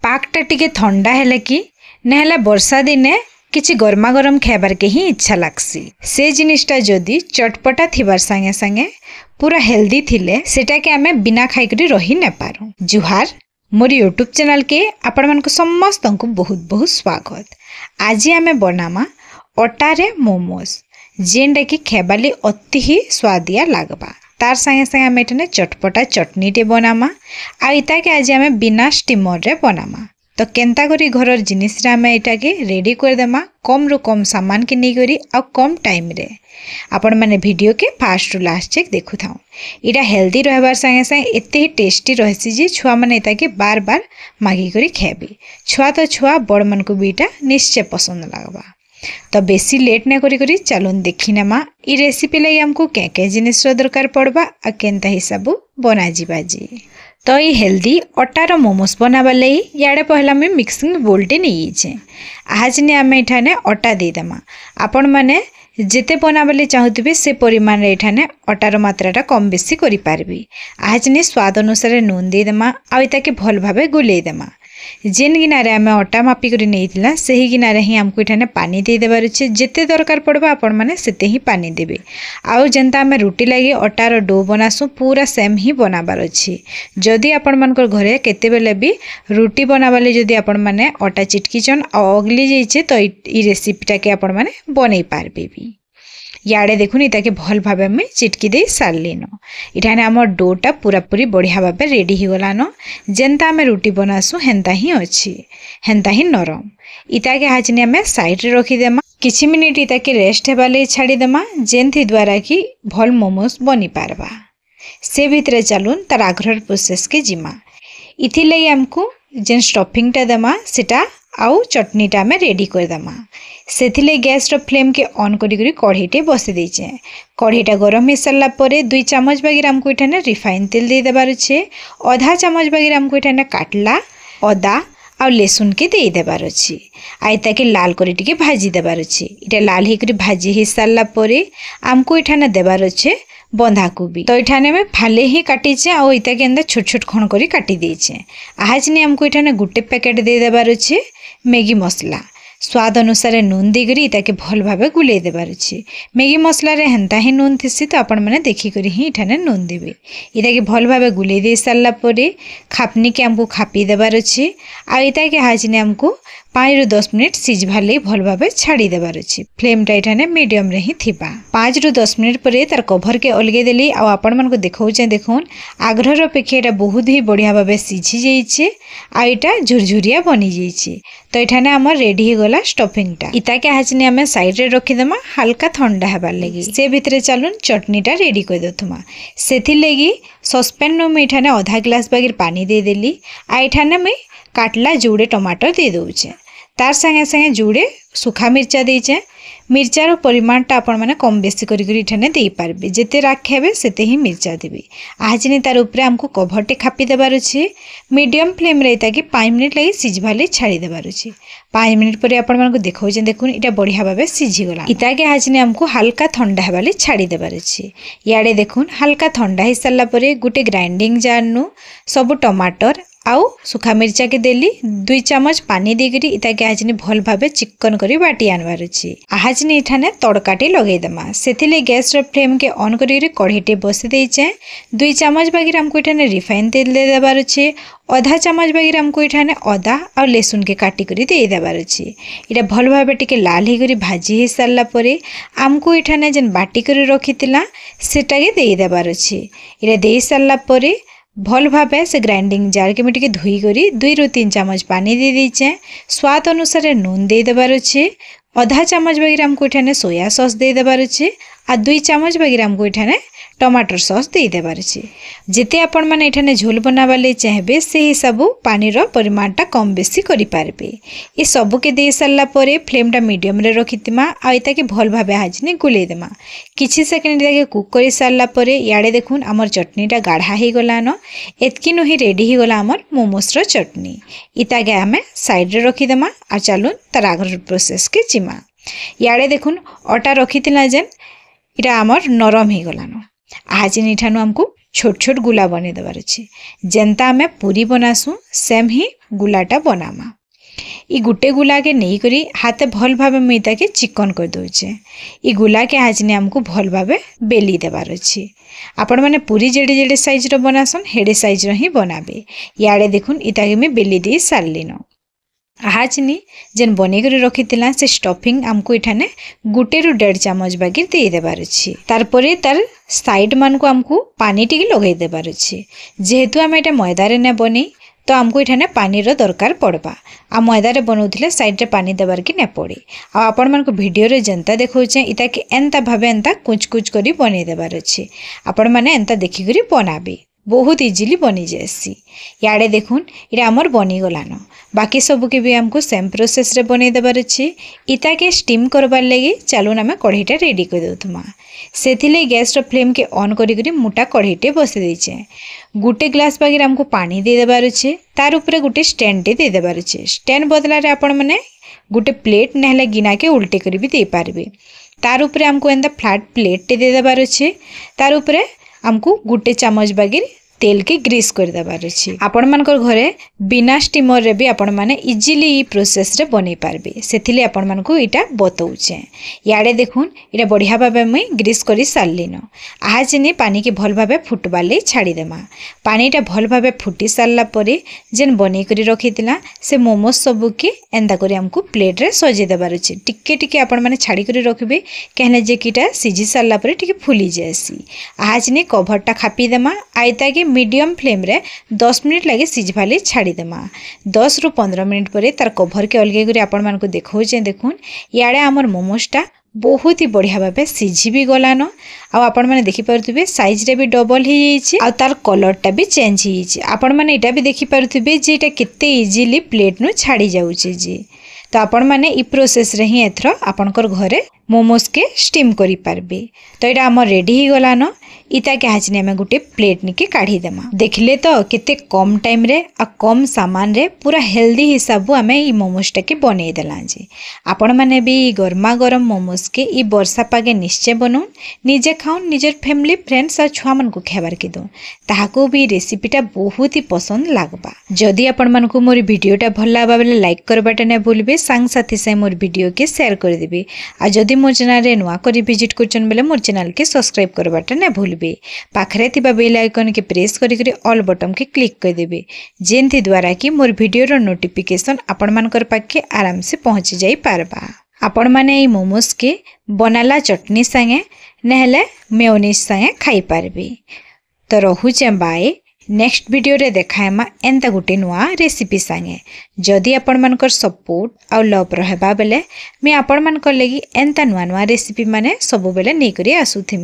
पाकटा टिके ठंडा हेले कि नहेला वर्षा दिने किछि गरमा गरम खाइबार के ही इच्छा लागसी। से जिनिसटा जदि चटपटा थिबार संगे संगे पूरा हेल्दी थिले सेटा के आमे बिना खाई करी रही न पारू। जुहार मोर यूट्यूब चैनल के आपण मानको समस्त को बहुत बहुत स्वागत। आज आमे बनामा अटारे मोमोज जेनटा कि खेबाली अति ही स्वादिया लागबा। तार संगे संगे आमे एठने चटपटा चटनी टे बनामा आ इता के आज आमे बिना स्टीमर रे बनामा। तो केंता करी घरर जिनिस रे आमे एटा के रेडी कर देमा कम रु कम सामान के नहीं करी आ कम टाइम रे। आपण माने वीडियो के फास्ट टू लास्ट चेक देखु थाओ। इटा हेल्दी रहबार संगे संगे एते ही टेस्टी रहसी जे छुआ माने एता के बार बार मागी करी खेबी। छुआ तो छुआ बड़ मन को भी इटा निश्चय पसंद लागबा। तो बेसी लेट न करी करी चलून देखी नेमा ई रेसिपी लगी हमको क्या क्या जिनिस दरकार पड़बा आ केनता हिसाब बना जीवा जी। तो ये हेल्दी अटार मोमोज बनावा लगी याडे पहला मैं मिक्सिंग बोलटे नहीं छे। आज ने आम एठाने अटा देदेमा। आपण माने जेते बनाबले चाहूथिबे से परिमाण रे एठाने अटार मात्राटा कम बेसी करि पारबी। आज ने स्वाद अनुसार नून देदेमा आ इता के भल भाबे गुलेई देमा। जेन गिनारे आमे अटा मापी करी नेइतिला सेही गिनारे ही हमको एठाने पानी दे देबार अछि। जेते दरकार पड़बा आपण माने सेते ही पानी देबे। आउ जेंता आमे रोटी लागि अटार डो बनासु पूरा सेम ही बनाबार अछि। जदि आपण मानकर घरे केते बेले भी रोटी बनाबाले जदि आपण माने अटा चिटकीचन आ अगली जाइछे तो ई रेसिपीटा के आपण माने बनै पारबे भी। याडे देखुन इता के भल भाबे में चिटकी दे सारलिन। इठाने हमर डोटा पूरा पूरी बढ़िया भाबे रेडी हो गलान। जेंता आमे रोटी बनासु हेंता ही अछि हेंता ही नरम। इता के हाजने आमे साइड रे रखी देमा। किछि मिनिट इता के रेस्ट हेबा ले छाडी देमा जेंथि द्वारा कि भल मोमोज बनी पारबा। से भितरे चलुन तार आग्रह प्रोसेस के जिमा। इथि लई हमको जेन स्टफिंगटा देमा सेटा आउ चटनीटा में रेडी कर देमा। सेथिले गैस रो फ्लेम के ऑन करी करी कढ़ईटे बसी देइछे। कढ़ईटा गरम हो सारा परे 2 चम्मच बागिर हमको एठाने रिफाइन तेल दे देबार छे। आधा चम्मच बागिर हमको एठाने काटला अदा आ लहसुन के दे देबार अछि। आइता के लाल करी टिके भाजी देबार अछि। इटा लाल हे करी भाजी हे सारा परे हमको एठाने देबार अछि बंधा कोबी। तो एठाने में फाले ही काटीचे आ इता के अंदर छोट छोट खण करी काटी देइछे। आज ने हमको एठाने गुटे पैकेट दे देबार अछि मैगी मसला। स्वाद अनुसार नून देकरी इता के भल भाबे गुले देबार अछि। मैगी मसला रे हेंता ही नून थिसी तो आपण माने देखि करी ही एठाने नून देबे। इता के भल भाबे गुले दे सारला परे खापनी के हमको खापी देबार अछि। आ इता के हाजने हमको 5 रु 10 मिनिट सिझवा ले भल भाबे छाड़ी देबार अछि। फ्लेम टा एठाने मीडियम रे ही थिबा। 5 रु 10 मिनिट परे तार कवर के अलगे देली आ आपण मन को देखौचे देखोन आग्रह अपेक्षा एटा बहुत ही बढ़िया भाबे सिझी जाइछे आ एटा झुरझुरिया बनी जाइछे। तो एठाने हमर रेडी हो गला स्टफिंग टा। इता के हाजने हमें साइड रे रखि देमा हल्का ठंडा हेबार लागि। से भितरे चलुन चटनीटा रेडी कर देथुमा। सेथि लागि सस्पेन नो में एठाने आधा ग्लास बागिर पानी दे देली आ एठाने में काटला जोड़े टमाटर दे दउछे। तार संगे संगे जोड़े सुखा मिर्चा देइछे। मिर्चार परिमाणटा आपण माने कम बेसी करी करी एठाने देई पारबे। जेते राख हेबे सेते ही मिर्चा देबे। आज ने तार ऊपर हमको कभरटे खापी देबार अछि। मीडियम फ्लेम रे ताकि 5 मिनिट लागि सिझवाले छाड़ी देबार अछि। 5 मिनिट परे आपण मानको देखौछे देखुन इटा बढ़िया भाबे सिझी गला। इता के आज ने हमको हल्का ठंडा हेबाले छाड़ी देबार अछि। याडे देखुन हल्का ठंडा हे सारला परे गुटे ग्राइंडिंग जार नु सब टमाटर आउ सुखा मिर्चा के देली 2 चम्मच पानी देकरी इता के आज ने भल भाबे चिकन करी बाटी आनबार अछि। आज ने एठाने तड़काटे लगै देमा। सेथिले गैस रो फ्लेम के ऑन करी कढ़ईटे बसी देइछे। 2 चम्मच बागिर हमको एठाने रिफाइन तेल दे देबार अछि। आधा चम्मच बागिर हमको एठाने अदा और लहसुन के काटी करी दे देबार अछि। इटा भल भाबे टिके लाल हे करी भाजी हे सारला परे हमको एठाने जेन बाटी करी रखितिला सेटा के दे देबार अछि। इटा दे सारला परे भल भाबे से ग्राइंडिंग जार के मिटिके धोई करी 2 रु 3 चम्मच पानी दे दीचे। स्वाद अनुसार नून दे देबार अछि। आधा चम्मच बागिर हमको एठाने सोया सॉस दे देबार अछि आ 2 चम्मच बागिर हमको एठाने टमाटर सॉस दे देबार अछि। जेते आपण माने एठाने झोल बनाबाले चाहबे से हिसाब पानी रो परिमाणटा कम बेसी करि पारबे। ए सब के दे सारला परे फ्लेमटा मीडियम रे रखितिमा आ इता के भल भाबे हाजने गुले देमा। किछि सेकेंड ताके कुक करि सारला परे याडे देखुन हमर चटनीटा गाढ़ा हे गलान। एतकी नही रेडी हे गला हमर मोमोस रो चटनी। इता के हमें साइड रे रखि देमा आ चलुन तार आगर प्रोसेस के जिमा। याडे देखुन अटा रखितिला जेन इटा हमर नरम हे गलान। आज निठानु हमको छोट छोट गुला बने देवार अच्छे जेनता आमे पूरी बनासु सेम ही गुलाटा बनामा। ई गुटे गुला के नहीं करी हाथे भल भावे मुई ताके चिकन कर दोचे। ई गुला के हाजने हमको भल भावे बेली देवार अच्छे। आपण माने पूरी जेडे जेडे साइज रो बनासन हेडे साइज रो ही बनाबे। याडे देखुन इता के मैं बेली दे सारलिनो। हाजनी जेन बने करी रखितिला से स्टफिंग हमको इठाने गुटे रु 1.5 चम्मच बागिर दे देबार अछि। तारपरे तार साइड मान को हमको पानी टिके लगाई देबार अछि। जेहेतु हम एटा मैदा रे ने बनी तो हमको इठाने पानी रो दरकार पड़बा। आ मैदा रे बनउथिले साइड रे पानी देबार की ने पड़े। आ आपण मान को वीडियो रे जनता देखौचे इता के एंता भाबे एंता कुछ कुछ करी बने देबार अछि। आपण माने एंता देखि करी बनाबे बहुत इजीली बनी जासी। याडे देखुन इरा हमर बनी गलानो। बाकी सब के भी हमको सेम प्रोसेस रे बने देबार अछि। इता के स्टीम करबार लागि चालू ना कढ़ईटा रेडी कर देउथमा। सेथिले गैस रो फ्लेम के ऑन करी करी मोटा कढ़ईटे बसे देइचे। गुटे ग्लास बागिर हमको पानी दे देबार अछि। तार ऊपर गुटे स्टैंड दे देबार अछि। स्टैंड बदला रे आपण माने गुटे प्लेट नहले गिना के उल्टे करी भी दे पारबे। तार ऊपर हमको एंदा फ्लैट प्लेट दे देबार अछि। तार ऊपर हमको गुटे चम्मच बागिर तेल के ग्रीस कर देबार अछि। आपण मानकर घरे बिना स्टीमर रे भी आपण माने इजीली ई प्रोसेस रे बने पारबे। सेथिले आपण मानको इटा बतौचे। याडे देखुन इटा बढ़िया भाबे मुई ग्रीस करी सारलिनो। आहाजिनी पानी के भल भाबे फुटबार ले छाड़ी देमा। पानीटा भल भाबे फुटी सारला परे जेन बने करी रखितिला से मोमोस सब के एंदा करी हमको प्लेट रे सजे देबार अछि। टिके टिके आपण माने छाड़ी करी रखबे कहले जे किटा सिजी सारला परे टिके फुली जायसी। आहाजिनी कभरटा खापी देमा। आइता के मीडियम फ्लेम रे 10 मिनिट लगे सिझवाले छाड़ी देमा। 10 रु 15 मिनिट परे तार कभर के अलगे करी आपण मानको देखौचे। देखुन याडे हमर मोमोसटा बहुत ही बढ़िया भाबे सिझी भी गलानो। आ आपण माने देखि परथुबे साइज रे भी डबल ही जाईछि। आ तार कलरटा भी चेंज ही जाईछि। आपण माने एटा भी देखि परथुबे जे एटा केते इजीली प्लेट नु छाड़ी जाउछि जे। तो आपण माने ई प्रोसेस रे ही एथरो आपनकर घरे मोमोस के स्टीम करी पारबे। तो एटा हमर रेडी ही गलानो। इता के हाजने में गुटे प्लेट निके काढ़ी देमा। देखले तो केते कम टाइम रे आ कम सामान रे पूरा हेल्दी हिसाब हमें ई मोमोस टा के बने देला जे। आपण माने भी गरमा गरम मोमोस के ई वर्षा पागे निश्चय बनउन निजे खाउन निजर फैमिली फ्रेंड्स आ छुआ मन को खेबार के दो ताहाको भी रेसिपीटा बहुत ही पसंद लागबा। जदि आपण मन को मोर वीडियोटा भल लागबा बेले लाइक करबाटा ने भूलबे। संग साथी से मोर वीडियो के शेयर कर देबे। आ जदि मोर चैनल रे नुआ करी विजिट करचन बेले मोर चैनल के सब्सक्राइब करबाटा ने भूलबे। पाखरे थिबा बेल आइकन के प्रेस करी करी ऑल बटन के क्लिक कर देबे जेंथि द्वारा कि मोर वीडियो रो नोटिफिकेशन आपण मानकर पाखे आराम से पहुंच जाई पारबा। आपण माने ई मोमोस के बनाला चटनी संगे नहले मेयोनीज संगे खाई पारबे। तो रहुचे बाय। नेक्स्ट वीडियो रे देखाएमा एंता गुटे नुआ रेसिपी संगे। जदि आपण मानकर सपोर्ट आ लव रहबा बेले मैं आपण मानकर लगी एंता नुआ नुआ रेसिपी माने सब बेले नै करी आसुथिमि।